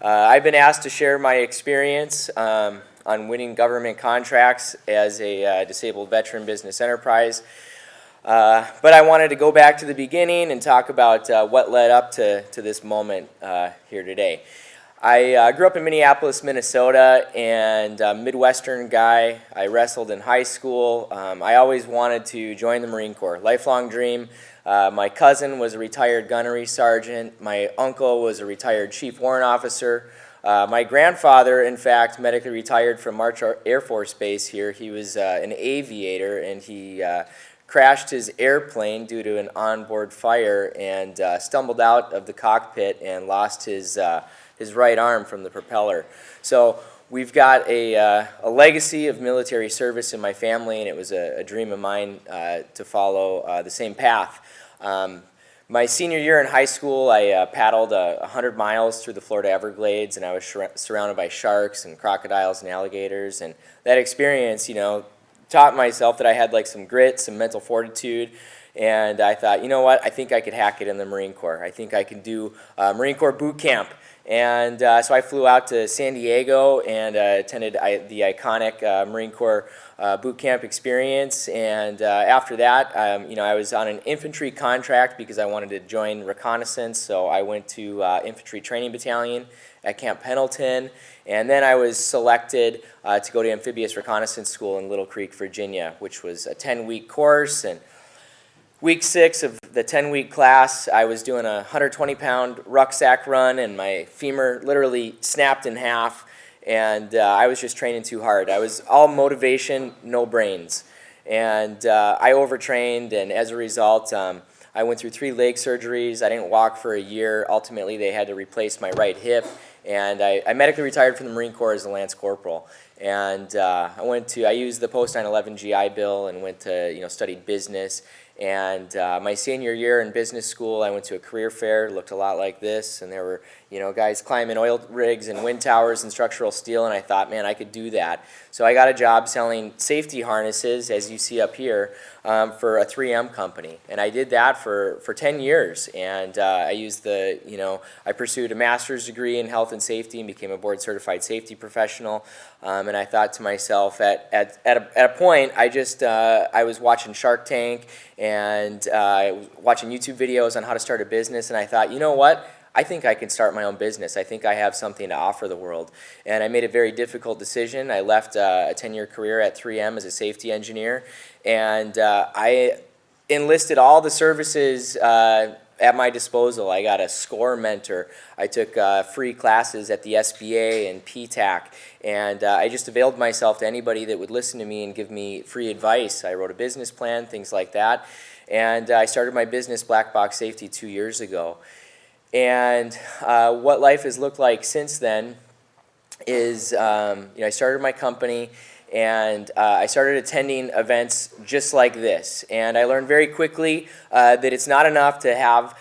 I've been asked to share my experience on winning government contracts as a disabled veteran business enterprise. But I wanted to go back to the beginning and talk about what led up to this moment here today. I grew up in Minneapolis, Minnesota, and a Midwestern guy. I wrestled in high school. I always wanted to join the Marine Corps, lifelong dream. My cousin was a retired gunnery sergeant. My uncle was a retired chief warrant officer. My grandfather, in fact, medically retired from March Air Force Base here. He was an aviator, and he crashed his airplane due to an onboard fire and stumbled out of the cockpit and lost his right arm from the propeller. So we've got a legacy of military service in my family, and it was a dream of mine to follow the same path. My senior year in high school, I paddled 100 miles through the Florida Everglades, and I was surrounded by sharks and crocodiles and alligators. And that experience, you know, taught myself that I had like some grit, some mental fortitude. And I thought, you know what, I think I could hack it in the Marine Corps. I think I can do Marine Corps boot camp. And so I flew out to San Diego and attended the iconic Marine Corps boot camp experience. And after that, you know, I was on an infantry contract because I wanted to join reconnaissance. So I went to Infantry Training Battalion at Camp Pendleton. And then I was selected to go to Amphibious Reconnaissance School in Little Creek, Virginia, which was a 10-week course. And week 6 of the 10-week class, I was doing a 120-pound rucksack run, and my femur literally snapped in half, and I was just training too hard. I was all motivation, no brains. And I overtrained, and as a result, I went through 3 leg surgeries. I didn't walk for a year. Ultimately, they had to replace my right hip, and I medically retired from the Marine Corps as a Lance Corporal. And I used the post-9/11 GI Bill and went to, studied business. And my senior year in business school, I went to a career fair. It looked a lot like this, and there were, guys climbing oil rigs and wind towers and structural steel, and I thought, man, I could do that. So I got a job selling safety harnesses, as you see up here, for a 3M company, and I did that for 10 years. And I used I pursued a master's degree in health and safety and became a board-certified safety professional. And I thought to myself, at a point, I was watching Shark Tank and watching YouTube videos on how to start a business, and I thought, you know what? I think I can start my own business. I think I have something to offer the world. And I made a very difficult decision. I left a 10-year career at 3M as a safety engineer, and I enlisted all the services at my disposal. I got a SCORE mentor. I took free classes at the SBA and PTAC, and I just availed myself to anybody that would listen to me and give me free advice. I wrote a business plan, things like that, and I started my business, Black Box Safety, 2 years ago. And what life has looked like since then is, I started my company, and I started attending events just like this. And I learned very quickly that it's not enough to have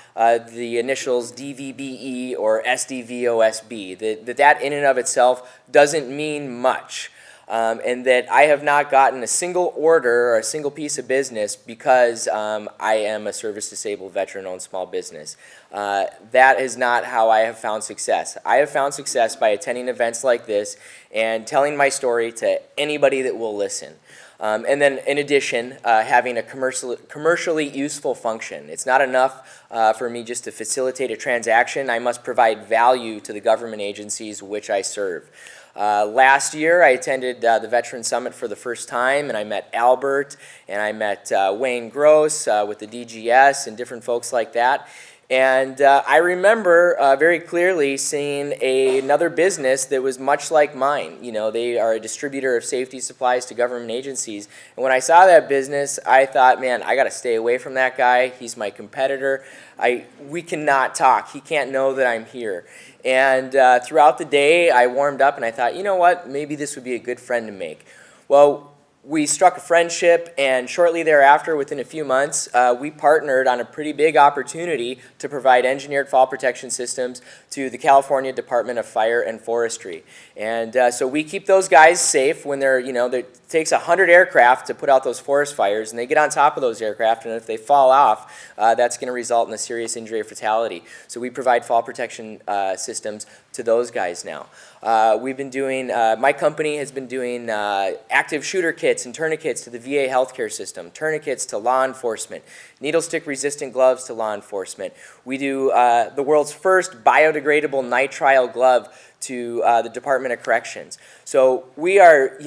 the initials DVBE or SDVOB, that in and of itself doesn't mean much. And that I have not gotten a single order or a single piece of business because I am a service-disabled veteran-owned small business. That is not how I have found success. I have found success by attending events like this and telling my story to anybody that will listen. And then, in addition, having a commercially useful function. It's not enough for me just to facilitate a transaction. I must provide value to the government agencies which I serve. Last year, I attended the Veteran Summit for the first time, and I met Albert, and I met Wayne Gross with the DGS and different folks like that. And I remember very clearly seeing another business that was much like mine. They are a distributor of safety supplies to government agencies. And when I saw that business, I thought, man, I got to stay away from that guy. He's my competitor. We cannot talk. He can't know that I'm here. And throughout the day, I warmed up and I thought, you know what, maybe this would be a good friend to make. Well, we struck a friendship, and shortly thereafter, within a few months, we partnered on a pretty big opportunity to provide engineered fall protection systems to the California Department of Fire and Forestry. And so we keep those guys safe when they're, it takes 100 aircraft to put out those forest fires, and they get on top of those aircraft, and if they fall off, that's going to result in a serious injury or fatality. So we provide fall protection systems to those guys now. We've been doing, my company has been doing active shooter kits and tourniquets to the VA healthcare system, tourniquets to law enforcement, needle stick resistant gloves to law enforcement. We do the world's first biodegradable nitrile glove to the Department of Corrections. So we are,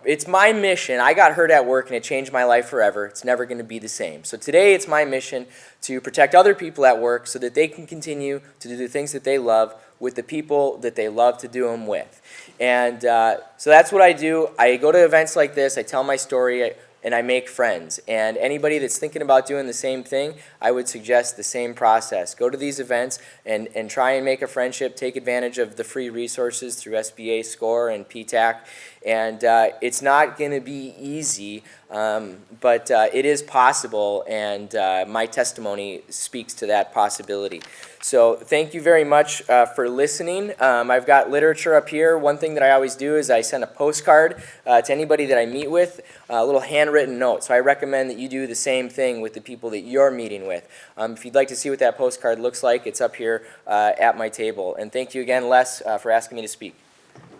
it's my mission. I got hurt at work and it changed my life forever. It's never going to be the same. So today it's my mission to protect other people at work so that they can continue to do the things that they love with the people that they love to do them with. And so that's what I do. I go to events like this, I tell my story, and I make friends. And anybody that's thinking about doing the same thing, I would suggest the same process. Go to these events and try and make a friendship. Take advantage of the free resources through SBA SCORE and PTAC. And it's not going to be easy, but it is possible, and my testimony speaks to that possibility. So thank you very much for listening. I've got literature up here. One thing that I always do is I send a postcard to anybody that I meet with, a little handwritten note. So I recommend that you do the same thing with the people that you're meeting with. If you'd like to see what that postcard looks like, it's up here at my table. And thank you again, Les, for asking me to speak.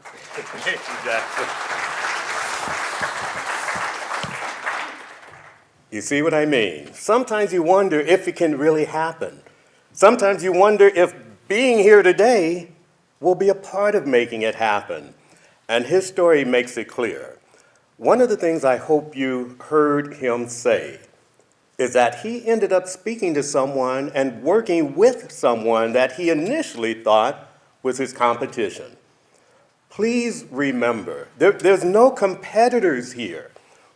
Thank you, Jackson. You see what I mean? Sometimes you wonder if it can really happen. Sometimes you wonder if being here today will be a part of making it happen. And his story makes it clear. One of the things I hope you heard him say is that he ended up speaking to someone and working with someone that he initially thought was his competition. Please remember, there's no competitors here.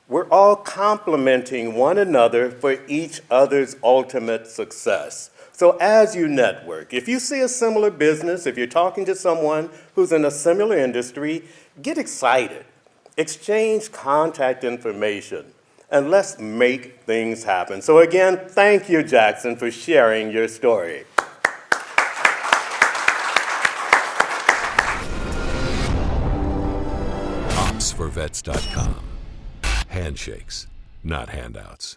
We're all complementing one another for each other's ultimate success. So as you network, if you see a similar business, if you're talking to someone who's in a similar industry, get excited. Exchange contact information, and let's make things happen. So again, thank you, Jackson, for sharing your story. OPPS4VETS.com. Handshakes, not handouts.